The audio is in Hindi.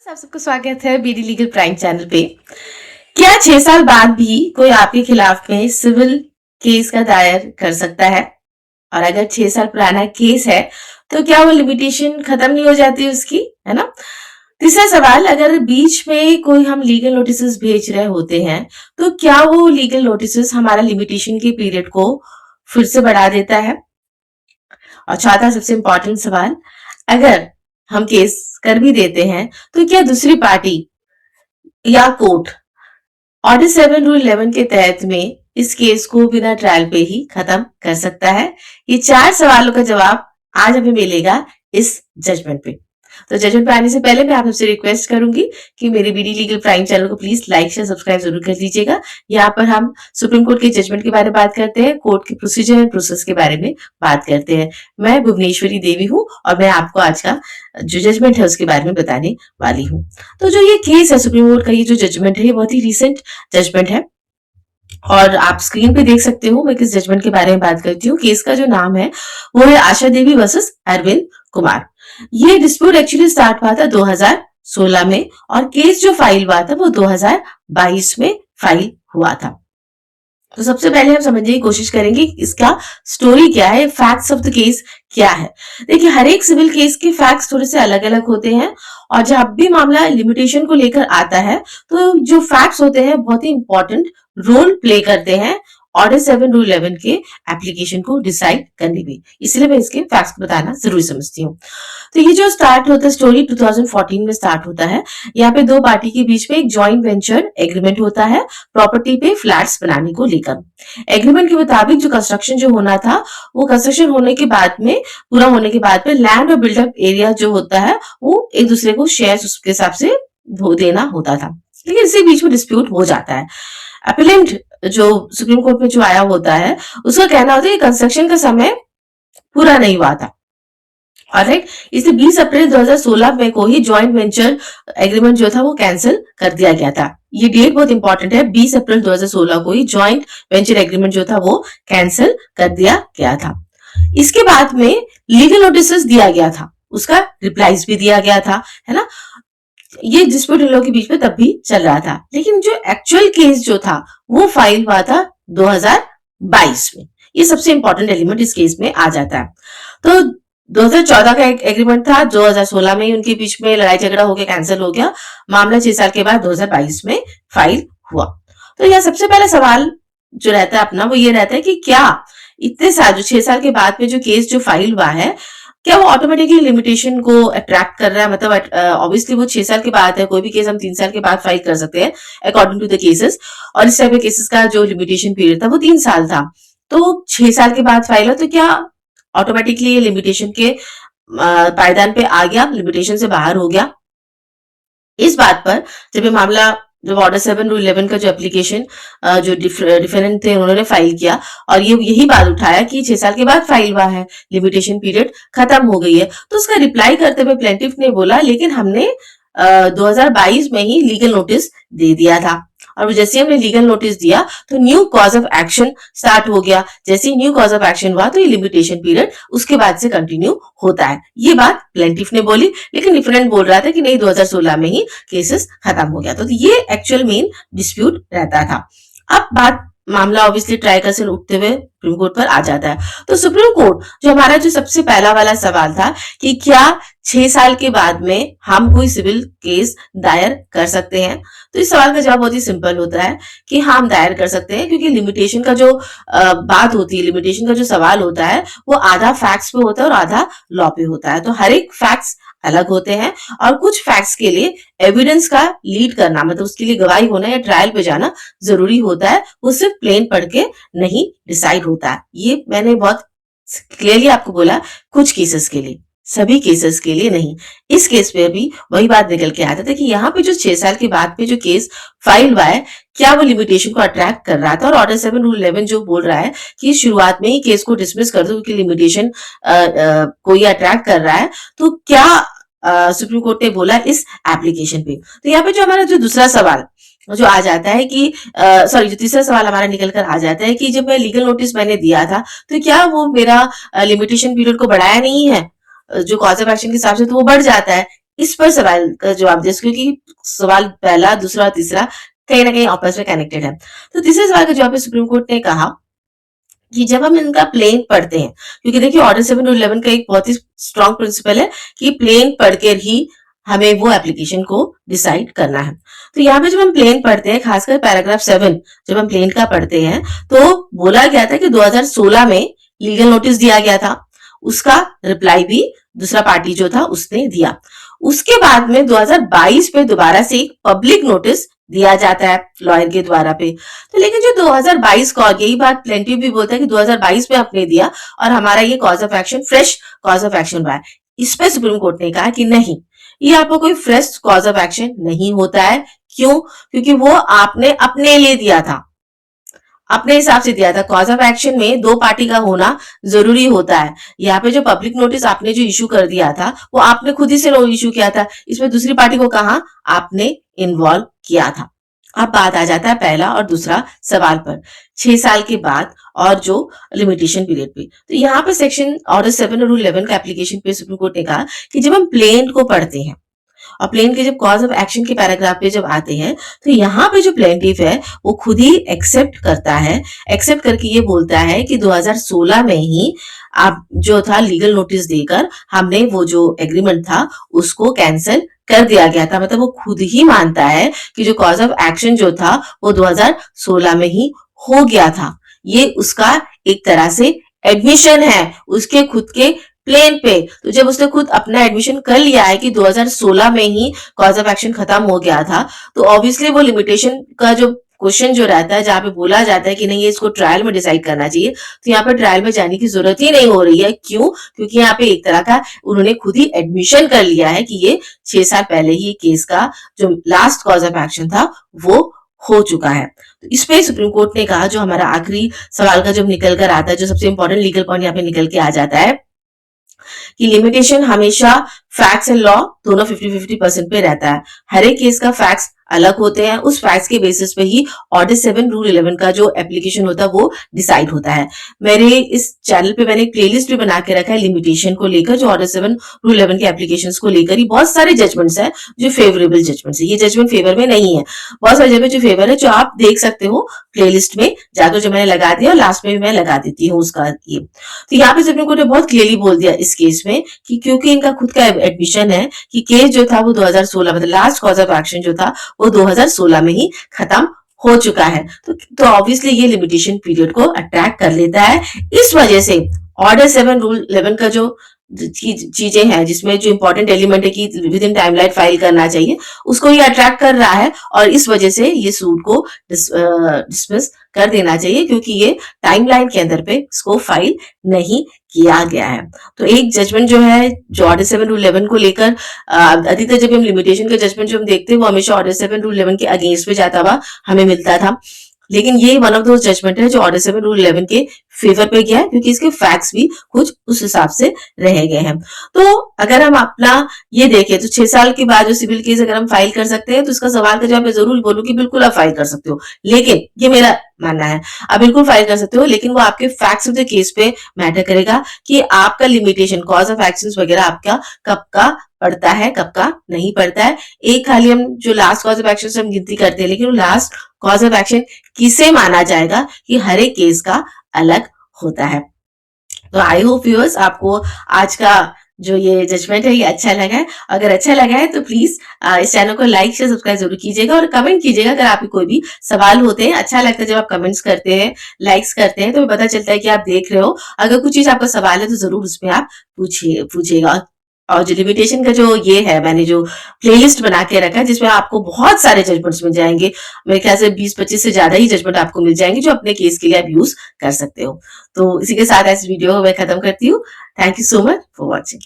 आप सबको स्वागत है बीडी लीगल प्राइम चैनल पे। क्या 6 साल बाद भी कोई आपके खिलाफ में सिविल केस का दायर कर सकता है? और अगर 6 साल पुराना केस है तो क्या वो लिमिटेशन खत्म नहीं हो जाती उसकी, है ना? तीसरा सवाल, अगर बीच में कोई हम लीगल नोटिस भेज रहे होते हैं तो क्या वो लीगल नोटिस हमारा लिमिटेशन के पीरियड को फिर से बढ़ा देता है? और चौथा सबसे इंपॉर्टेंट सवाल, अगर हम केस कर भी देते हैं तो क्या दूसरी पार्टी या कोर्ट ऑर्डर 7 रूल 11 के तहत में इस केस को बिना ट्रायल पे ही खत्म कर सकता है? ये 4 सवालों का जवाब आज हमें मिलेगा इस जजमेंट पे। तो जजमेंट पे आने से पहले मैं आप सबसे रिक्वेस्ट करूंगी कि मेरे बीडी लीगल प्राइम चैनल को प्लीज लाइक शेयर सब्सक्राइब जरूर कर लीजिएगा। यहाँ पर हम सुप्रीम कोर्ट के जजमेंट के बारे में बात करते हैं, कोर्ट के प्रोसीजर एंड प्रोसेस के बारे में बात करते हैं। मैं भुवनेश्वरी देवी हूँ और मैं आपको आज का जो जजमेंट है उसके बारे में बताने वाली हूँ। तो जो ये केस है सुप्रीम कोर्ट का, ये जो जजमेंट है ये बहुत ही रिसेंट जजमेंट है और आप स्क्रीन पे देख सकते हो मैं किस जजमेंट के बारे में बात करती हूँ। केस का जो नाम है वो है आशा देवी वर्सेस अरविंद कुमार। ये डिस्प्यूट एक्चुअली स्टार्ट हुआ था 2016 में और केस जो फाइल हुआ था वो 2022 में फाइल हुआ था। तो सबसे पहले हम समझने की कोशिश करेंगे इसका स्टोरी क्या है, फैक्ट्स ऑफ द केस क्या है। देखिए, हर एक सिविल केस के फैक्ट्स थोड़े से अलग अलग होते हैं और जब भी मामला लिमिटेशन को लेकर आता है तो जो फैक्ट्स होते हैं बहुत ही इंपॉर्टेंट रोल प्ले करते हैं ऑर्डर 7 रूल 11 के एप्लीकेशन को डिसाइड करने में। इसलिए मैं इसके फैक्ट्स को बताना जरूरी समझती हूँ। तो ये जो स्टार्ट होता है स्टोरी 2014 में स्टार्ट होता है। यहाँ पे दो पार्टी के बीच में एक जॉइंट वेंचर एग्रीमेंट होता है प्रॉपर्टी पे फ्लैट्स बनाने को लेकर। एग्रीमेंट के मुताबिक जो कंस्ट्रक्शन जो होना था वो कंस्ट्रक्शन होने के बाद में पूरा होने के बाद में लैंड और बिल्डअप एरिया जो होता है वो एक दूसरे को शेयर उसके हिसाब से देना होता था। लेकिन इसी बीच में डिस्प्यूट हो जाता है। अपीलेंट जो सुप्रीम कोर्ट में जो आया होता है उसका कहना होता है कि कंस्ट्रक्शन का समय पूरा नहीं हुआ था। ऑलराइट, इसलिए 20 अप्रैल 2016 में को ही जॉइंट वेंचर एग्रीमेंट जो था वो कैंसिल कर दिया गया था। ये डेट बहुत इंपॉर्टेंट है, 20 अप्रैल 2016 को ही जॉइंट वेंचर एग्रीमेंट जो था वो कैंसिल कर दिया गया था। इसके बाद में लीगल नोटिस दिया गया था, उसका रिप्लाईज भी दिया गया था, है ना। ये डिस्प्यूट इन लोगों के बीच में तब भी चल रहा था, लेकिन जो एक्चुअल केस जो था वो फाइल हुआ था 2022 में। ये सबसे इंपॉर्टेंट एलिमेंट इस केस में आ जाता है। तो 2014 का एक एग्रीमेंट था, 2016 में ही उनके बीच में लड़ाई झगड़ा हो गया, कैंसिल हो गया। मामला 6 साल के बाद 2022 में फाइल हुआ। तो यह सबसे पहला सवाल जो रहता है अपना वो ये रहता है कि क्या इतने साल जो 6 साल के बाद में जो केस जो फाइल हुआ है क्या वो ऑटोमेटिकली लिमिटेशन को अट्रैक्ट कर रहा है? मतलब ऑब्वियसली वो 6 साल के बाद है, कोई भी केस हम 3 साल के बाद फाइल कर सकते हैं अकॉर्डिंग टू द केसेस, और इस टाइप के केसेस का जो लिमिटेशन पीरियड था वो 3 साल था। तो 6 साल के बाद फाइल हो तो क्या ऑटोमेटिकली ये लिमिटेशन के पायदान पे आ गया, लिमिटेशन से बाहर हो गया? इस बात पर जब ये मामला जब ऑर्डर 7 रूल 11 का जो एप्लीकेशन जो डिफरेंट थे उन्होंने फाइल किया और ये यही बात उठाया कि 6 साल के बाद फाइल हुआ है, लिमिटेशन पीरियड खत्म हो गई है, तो उसका रिप्लाई करते हुए प्लेंटिफ ने बोला लेकिन हमने 2022 में ही लीगल नोटिस दे दिया था। और जैसे हमने लीगल नोटिस दिया तो new cause of action start हो गया। जैसे ही न्यू कॉज ऑफ एक्शन हुआ तो ये लिमिटेशन पीरियड उसके बाद से कंटिन्यू होता है। ये बात प्लेंटिफ ने बोली, लेकिन डिफरेंट बोल रहा था कि नहीं 2016 में ही केसेस खत्म हो गया। तो ये एक्चुअल मेन डिस्प्यूट रहता था। अब बात मामला ऑब्वियसली ट्राई से उठते हुए सुप्रीम कोर्ट पर आ जाता है। तो सुप्रीम कोर्ट जो हमारा जो सबसे पहला वाला सवाल था कि क्या 6 साल के बाद में हम कोई सिविल केस दायर कर सकते हैं, तो इस सवाल का जवाब बहुत ही सिंपल होता है कि हाँ हम दायर कर सकते हैं, क्योंकि लिमिटेशन का जो बात होती है, लिमिटेशन का जो सवाल होता है वो आधा फैक्ट्स पे होता है और आधा लॉ पे होता है। तो हर एक फैक्ट्स अलग होते हैं और कुछ फैक्ट्स के लिए एविडेंस का लीड करना, मतलब उसके लिए गवाही होना या ट्रायल पे जाना जरूरी होता है, वो सिर्फ प्लेन पढ़ के नहीं डिसाइड होता है। ये मैंने बहुत क्लियरली आपको बोला, कुछ केसेस के लिए, सभी केसेस के लिए नहीं। इस केस पे भी वही बात निकल के आता था कि यहाँ पे जो 6 साल के बाद में जो केस फाइल हुआ है क्या वो लिमिटेशन को अट्रैक्ट कर रहा था, और ऑर्डर 7 रूल 11 जो बोल रहा है कि शुरुआत में ही केस को डिसमिस कर दो क्योंकि लिमिटेशन को ये अट्रैक्ट कर रहा है, तो क्या सुप्रीम कोर्ट ने बोला इस एप्लीकेशन पे। तो यहाँ पे जो हमारा जो दूसरा सवाल जो आ जाता है कि जो तीसरा सवाल हमारा निकल कर आ जाता है कि जब मैं लीगल नोटिस मैंने दिया था तो क्या वो मेरा लिमिटेशन पीरियड को बढ़ाया नहीं है? जो कॉज ऑफ एक्शन के हिसाब से तो वो बढ़ जाता है। इस पर सवाल का जवाब दे, क्योंकि सवाल पहला, दूसरा और तीसरा कहीं ना कहीं आपस में कनेक्टेड है। तो तीसरे सवाल का जवाब सुप्रीम कोर्ट ने कहा कि जब हम इनका प्लेन पढ़ते हैं, क्योंकि देखिए ऑर्डर 7 और 11 का एक बहुत ही स्ट्रॉन्ग प्रिंसिपल है कि प्लेन पढ़कर ही हमें वो एप्लीकेशन को डिसाइड करना है। तो यहाँ पे जब हम प्लेन पढ़ते हैं, खासकर पैराग्राफ 7 जब हम प्लेन का पढ़ते हैं, तो बोला गया था कि 2016 में लीगल नोटिस दिया गया था, उसका रिप्लाई भी दूसरा पार्टी जो था उसने दिया। उसके बाद में 2022 में दोबारा से एक पब्लिक नोटिस दिया जाता है लॉयर के द्वारा पे। तो लेकिन जो 2022 का, यही बात प्लेंटिव भी बोलता है कि 2022 में आपने दिया और हमारा ये cause of action fresh cause of action हुआ है। इस पे सुप्रीम कोर्ट ने कहा कि नहीं, ये आपका कोई फ्रेश कॉज ऑफ एक्शन नहीं होता है। क्यों? क्योंकि वो आपने अपने लिए दिया था, अपने हिसाब से दिया था। कॉज ऑफ एक्शन में दो पार्टी का होना जरूरी होता है। यहाँ पे जो पब्लिक नोटिस आपने जो इशू कर दिया था वो आपने खुद ही से इशू किया था, इसमें दूसरी पार्टी को कहा आपने इन्वॉल्व किया था। अब बात आ जाता है पहला और दूसरा सवाल पर, 6 साल के बाद और जो लिमिटेशन पीरियड पे। तो यहाँ पे सेक्शन ऑर्डर 7 और रूल 11 का एप्लीकेशन पे सुप्रीम कोर्ट ने कहा कि जब हम प्लेन को पढ़ते हैं और प्लेन के जब कॉज ऑफ एक्शन के पैराग्राफ पे जब आते हैं, तो यहाँ पे जो प्लेंटिफ है वो खुद ही एक्सेप्ट करता है, एक्सेप्ट करके ये बोलता है कि 2016 में ही आप जो था लीगल नोटिस देकर हमने वो जो एग्रीमेंट था उसको कैंसिल कर दिया गया था। मतलब वो खुद ही मानता है कि जो कॉज ऑफ एक्शन जो था वो 2016 में ही हो गया था। ये उसका एक तरह से एडमिशन है उसके खुद के प्लेन पे। तो जब उसने खुद अपना एडमिशन कर लिया है कि 2016 में ही कॉज ऑफ एक्शन खत्म हो गया था, तो ऑब्वियसली वो लिमिटेशन का जो क्वेश्चन जो रहता है, जहां पे बोला जाता है कि नहीं ये इसको ट्रायल में डिसाइड करना चाहिए, तो यहाँ पे ट्रायल में जाने की जरूरत ही नहीं हो रही है। क्यों? क्योंकि यहाँ पे एक तरह का उन्होंने खुद ही एडमिशन कर लिया है कि ये 6 साल पहले ही केस का जो लास्ट कॉज ऑफ एक्शन था वो हो चुका है। तो इस पे सुप्रीम कोर्ट ने कहा, जो हमारा आखिरी सवाल का जब निकल कर आता है, जो सबसे इंपॉर्टेंट लीगल पॉइंट यहाँ पे निकल के आ जाता है कि लिमिटेशन हमेशा फैक्ट्स एंड लॉ दोनों 50-50% पे रहता है। हर एक केस का फैक्ट्स अलग होते हैं, उस फैक्ट्स के बेसिस पे ही ऑर्डर 7 रूल 11 का जो एप्लीकेशन होता है वो डिसाइड होता है। मेरे इस चैनल पे मैंने एक प्लेलिस्ट भी बना के रखा है लिमिटेशन को लेकर, जो ऑर्डर 7 रूल 11 के एप्लीकेशंस को लेकर ही बहुत सारे जजमेंट्स हैं जो फेवरेबल जजमेंट्स है। ये जजमेंट फेवर में नहीं है, बहुत सारे जजमेंट जो फेवर है जो आप देख सकते हो प्लेलिस्ट में जाकर, जो मैंने लगा दिया और लास्ट में भी मैं लगा देती हूँ उसका ये। तो यहाँ पे सुप्रीम कोर्ट ने बहुत क्लियरली बोल दिया इस केस में कि क्योंकि इनका खुद का एडमिशन है कि केस जो था वो 2016 मतलब लास्ट कॉज ऑफ एक्शन जो था वो 2016 में ही खत्म हो चुका है। तो ऑब्वियसली ये लिमिटेशन पीरियड को अट्रैक्ट कर लेता है। इस वजह से ऑर्डर 7 रूल 11 का जो चीजें हैं जिसमें जो इंपॉर्टेंट एलिमेंट है कि विद इन टाइमलाइन फाइल करना चाहिए, उसको ये अट्रैक्ट कर रहा है और इस वजह से ये सूट को डिसमिस कर देना चाहिए, क्योंकि ये टाइमलाइन के अंदर पे इसको फाइल नहीं किया गया है। तो एक जजमेंट जो है जो ऑर्डर 7 रूल 11 को लेकर, अधिकतर जब हम लिमिटेशन के जजमेंट जो हम देखते हैं वो हमेशा ऑर्डर 7 रूल 11 के अगेंस्ट में जाता हुआ हमें मिलता था, लेकिन ये वन ऑफ दोस जजमेंट है जो ऑर्डर 7 रूल 11 के फेवर पे गया है, क्योंकि इसके फैक्ट्स भी कुछ उस हिसाब से रह गए हैं। तो अगर हम अपना ये देखें तो 6 साल के बाद जो सिविल केस अगर हम फाइल कर सकते हैं, तो इसका सवाल का जवाब मैं जरूर बोलूं कि बिल्कुल आप फाइल कर सकते हो, लेकिन ये मेरा मानना है आप बिल्कुल फाइल कर सकते हो, लेकिन वो आपके फैक्ट्स ऑफ द केस पे मैटर करेगा कि आपका लिमिटेशन कॉज ऑफ एक्शंस वगैरह आपका कब का पड़ता है कब का नहीं पड़ता है। एक खाली हम जो लास्ट कॉज ऑफ एक्शन हम गिनती करते हैं, लेकिन वो लास्ट कॉज ऑफ एक्शन किसे माना जाएगा कि हर एक केस का अलग होता है। तो आई होप व्यूअर्स आपको आज का जो ये जजमेंट है ये अच्छा लगा है। अगर अच्छा लगा है तो प्लीज इस चैनल को लाइक शेयर सब्सक्राइब जरूर कीजिएगा और कमेंट कीजिएगा अगर आपके कोई भी सवाल होते हैं। अच्छा लगता है जब आप कमेंट्स करते हैं, लाइक्स करते हैं, तो पता चलता है कि आप देख रहे हो। अगर कुछ चीज आपका सवाल है तो जरूर उसमें आप पूछिएगा। और जो लिमिटेशन का जो ये है, मैंने जो प्लेलिस्ट बना के रखा है जिसमें आपको बहुत सारे जजमेंट्स मिल जाएंगे, मेरे ख्याल से 20-25 से ज्यादा ही जजमेंट आपको मिल जाएंगे जो अपने केस के लिए आप यूज कर सकते हो। तो इसी के साथ इस वीडियो को मैं खत्म करती हूँ। Thank you so much for watching.